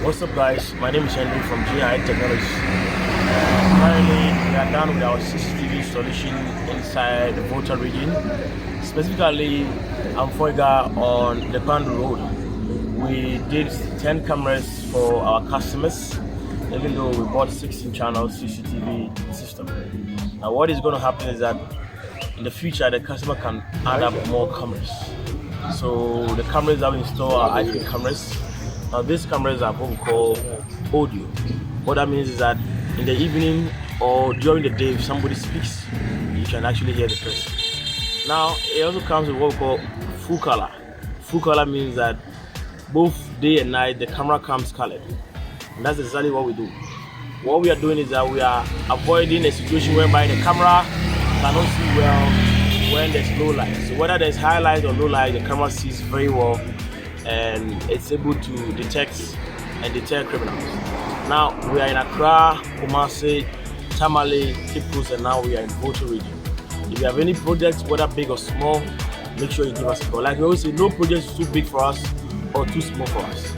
What's up, guys? My name is Henry from GI Technologies. Currently, we are done with our CCTV installation inside the Volta region, specifically Anfoega on the Pandu Road. We did 10 cameras for our customers, even though we bought 16-channel CCTV system. Now, what is going to happen is that in the future, the customer can add up more cameras. So the cameras that we install are IP cameras. Now these cameras are what we call audio. What that means is that in the evening or during the day, if somebody speaks, you can actually hear the person. Now it also comes with what we call full color. Full color means that both day and night the camera comes colored. And that's exactly what we do. What we are doing is that we are avoiding a situation whereby the camera cannot see well when there's low light. So whether there's high light or low light, the camera sees very well and it's able to detect and deter criminals. Now we are in Accra, Kumasi, Tamale, Cape Coast, and now we are in Volta region. If you have any projects, whether big or small, make sure you give us a call. Like we always say, no project is too big for us or too small for us.